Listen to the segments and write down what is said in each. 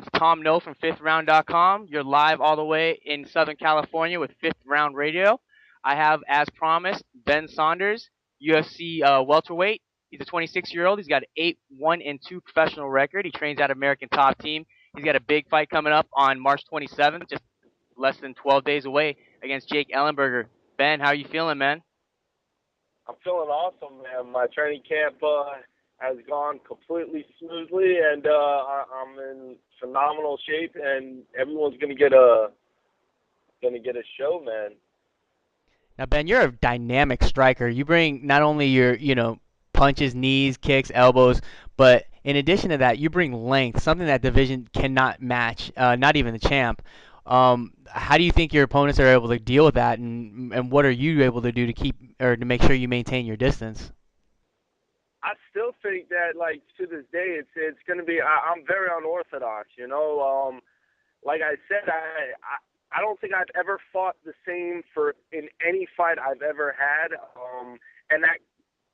It's Tom No from FifthRound.com. You're live all the way in Southern California with Fifth Round Radio. I have, as promised, Ben Saunders, UFC welterweight. He's a 26-year-old. He's got an 8-1-2 professional record. He trains at American Top Team. He's got a big fight coming up on March 27th, just less than 12 days away, against Jake Ellenberger. Ben, how are you feeling, man? I'm feeling awesome, man. My training camp has gone completely smoothly, and I'm in phenomenal shape. And everyone's gonna get a show, man. Now, Ben, you're a dynamic striker. You bring not only your, punches, knees, kicks, elbows, but in addition to that, you bring length, something that division cannot match, not even the champ. How do you think your opponents are able to deal with that, and what are you able to do to keep or to make sure you maintain your distance? I still think that, like, to this day, it's gonna be. I'm very unorthodox, you know. Like I said, I don't think I've ever fought the same for in any fight I've ever had. And that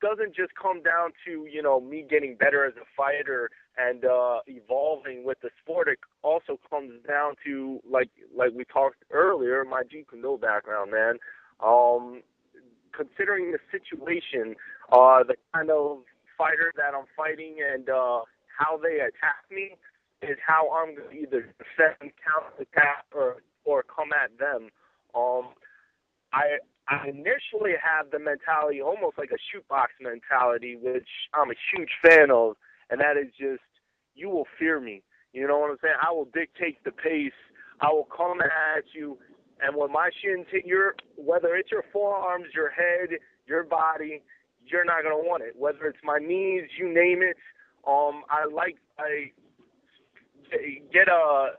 doesn't just come down to, me getting better as a fighter and evolving with the sport. It also comes down to, like we talked earlier, my Jeet Kune Do background, man. Considering the situation, the kind of fighter that I'm fighting, and how they attack me is how I'm going to either defend, counterattack, or come at them. Um, I initially have the mentality, almost like a shootbox mentality, which I'm a huge fan of, and that is just, you will fear me. You know what I'm saying? I will dictate the pace. I will come at you, and when my shins hit whether it's your forearms, your head, your body, you're not gonna want it. Whether it's my knees, you name it. I get a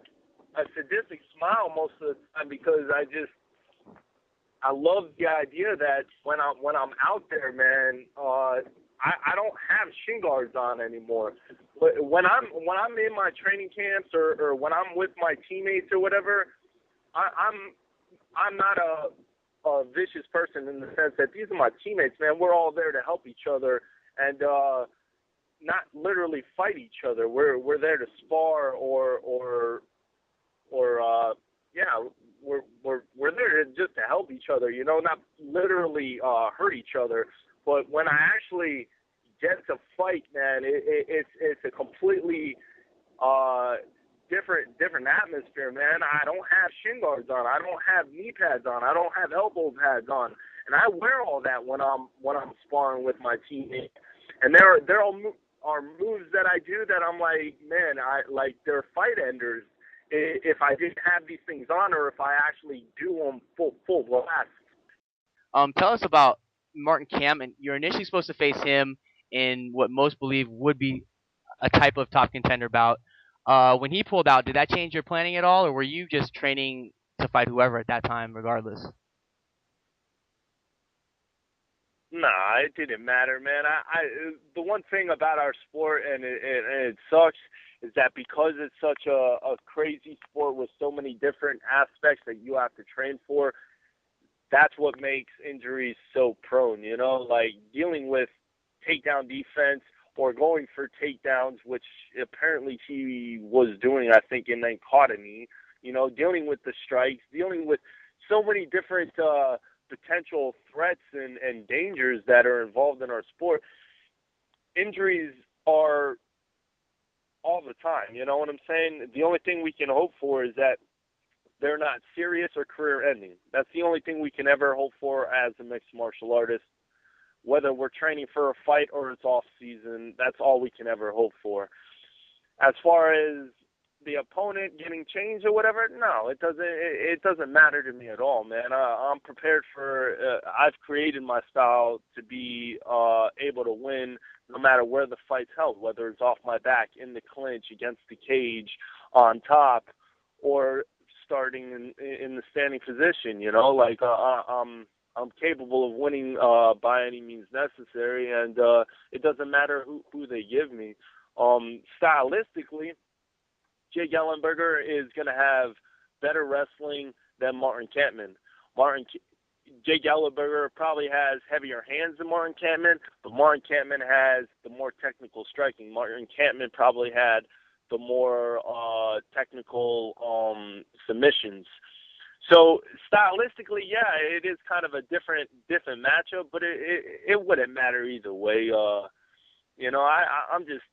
sadistic smile most of the time because I love the idea that when I'm out there, man, I don't have shin guards on anymore. But when I'm in my training camps, or when I'm with my teammates or whatever, I'm not a vicious person, in the sense that these are my teammates, man. We're all there to help each other, and not literally fight each other. We're there to spar, or yeah, we're there just to help each other, not literally hurt each other. But when I actually get to fight, man, it's a completely different atmosphere, man. I don't have shin guards on. I don't have knee pads on. I don't have elbow pads on, and I wear all that when I'm sparring with my teammates. And there are moves that I do that I'm like, man, they're fight enders if I didn't have these things on, or if I actually do them full blast. Tell us about Martin Kam, and you're initially supposed to face him in what most believe would be a type of top contender bout. When he pulled out, did that change your planning at all, or were you just training to fight whoever at that time, regardless? Nah, it didn't matter, man. The one thing about our sport, and it sucks, is that because it's such a crazy sport with so many different aspects that you have to train for, that's what makes injuries so prone, like dealing with takedown defense, or going for takedowns, which apparently he was doing, I think, and then caught a knee, dealing with the strikes, dealing with so many different potential threats and dangers that are involved in our sport. Injuries are all the time, you know what I'm saying? The only thing we can hope for is that they're not serious or career-ending. That's the only thing we can ever hope for as a mixed martial artist. Whether we're training for a fight or it's off-season, that's all we can ever hope for. As far as the opponent getting changed or whatever, no, it doesn't matter to me at all, man. I'm prepared for. I've created my style to be able to win no matter where the fight's held, whether it's off my back, in the clinch, against the cage, on top, or starting in the standing position. I'm capable of winning by any means necessary, and it doesn't matter who they give me. Stylistically, Jake Ellenberger is going to have better wrestling than Martin Kampmann. Jake Ellenberger probably has heavier hands than Martin Kampmann, but Martin Kampmann has the more technical striking. Martin Kampmann probably had the more technical submissions. So stylistically, yeah, it is kind of a different matchup, but it wouldn't matter either way. I'm just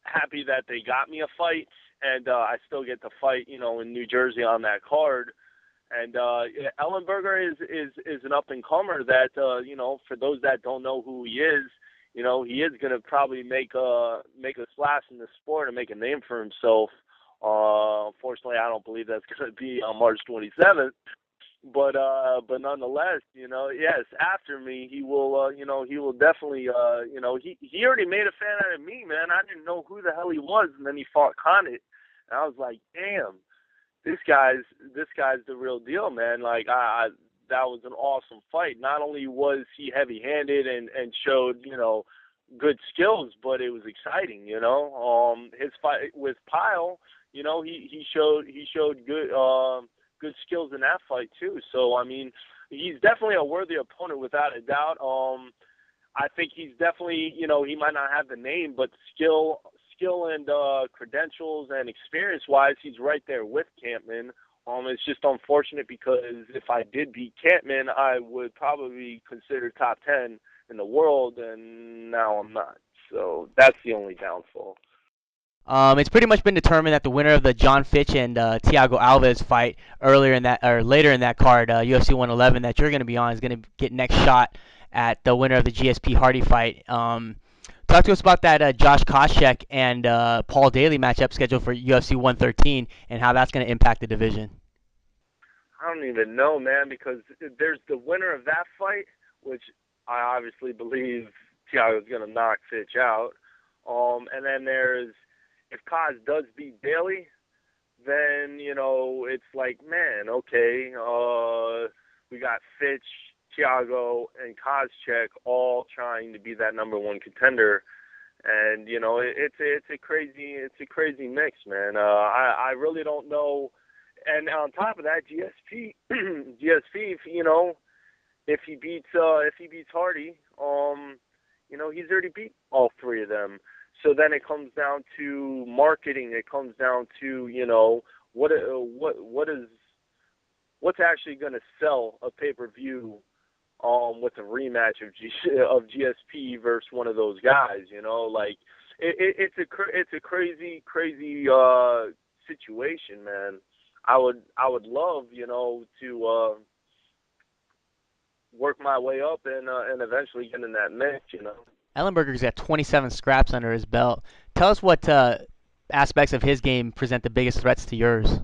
happy that they got me a fight, and I still get to fight, in New Jersey on that card. And Ellenberger is an up and comer that for those that don't know who he is, he is going to probably make a splash in the sport and make a name for himself. Unfortunately, I don't believe that's going to be on March 27th. But nonetheless, yes, after me, he will definitely, he already made a fan out of me, man. I didn't know who the hell he was, and then he fought Condit, and I was like, damn, this guy's the real deal, man. Like, that was an awesome fight. Not only was he heavy-handed and showed, good skills, but it was exciting, His fight with Pyle, he showed good skills in that fight too. So I mean, he's definitely a worthy opponent without a doubt. I think he's definitely, he might not have the name, but skill and credentials and experience-wise, he's right there with Campman. It's just unfortunate because if I did beat Campman, I would probably be considered top 10 in the world, and now I'm not. So that's the only downfall. It's pretty much been determined that the winner of the John Fitch and Thiago Alves fight later in that card, UFC 111, that you're going to be on, is going to get next shot at the winner of the GSP Hardy fight. Talk to us about that Josh Koscheck and Paul Daly matchup scheduled for UFC 113 and how that's going to impact the division. I don't even know, man, because there's the winner of that fight, which I obviously believe Thiago's going to knock Fitch out. And then there's, if Kaz does beat Daly, then, it's like, man, okay, we got Fitch, Thiago, and Koscheck all trying to be that number one contender. And, it's a crazy mix, man. I really don't know. And on top of that, GSP, if he beats Hardy, he's already beat all three of them. So then it comes down to marketing. It comes down to, what's actually going to sell a pay-per-view with a rematch of GSP versus one of those guys. Like it's a crazy situation, man. I would love, to work my way up and eventually get in that mix, Ellenberger's got 27 scraps under his belt. Tell us what aspects of his game present the biggest threats to yours.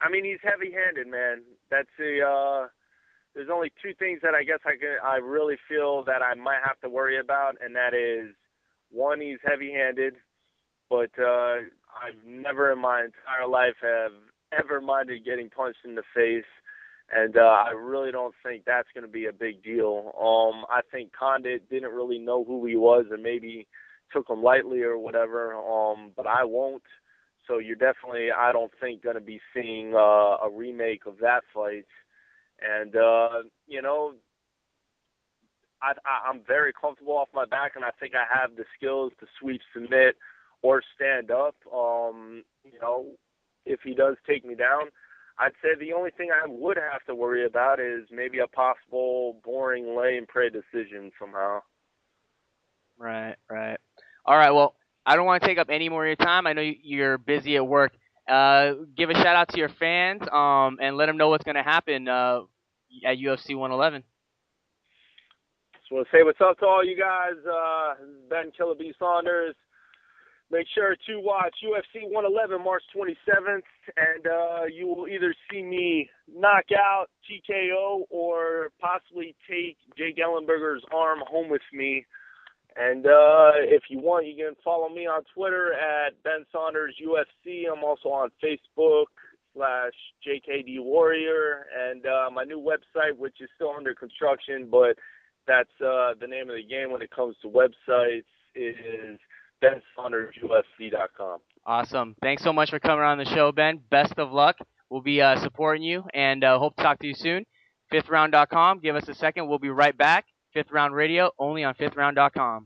I mean, he's heavy-handed, man. That's there's only two things that I guess I really feel that I might have to worry about, and that is, one, he's heavy-handed, but I've never in my entire life have ever minded getting punched in the face. And I really don't think that's going to be a big deal. I think Condit didn't really know who he was and maybe took him lightly or whatever, but I won't. So you're definitely, I don't think, going to be seeing a remake of that fight. And, I'm very comfortable off my back, and I think I have the skills to sweep, submit, or stand up. If he does take me down, I'd say the only thing I would have to worry about is maybe a possible boring lay and pray decision somehow. Right. All right, well, I don't want to take up any more of your time. I know you're busy at work. Give a shout out to your fans and let them know what's going to happen at UFC 111. Just want to say what's up to all you guys. This is Ben Killer B. Saunders. Make sure to watch UFC 111 March 27th, and you will either see me knock out TKO or possibly take Jake Ellenberger's arm home with me. And if you want, you can follow me on Twitter at Ben Saunders UFC. I'm also on Facebook /JKD Warrior, and my new website, which is still under construction, but that's the name of the game when it comes to websites, is bensaundersufc.com. Awesome. Thanks so much for coming on the show, Ben. Best of luck. We'll be supporting you, and hope to talk to you soon. FifthRound.com. Give us a second. We'll be right back. Fifth Round Radio, only on FifthRound.com.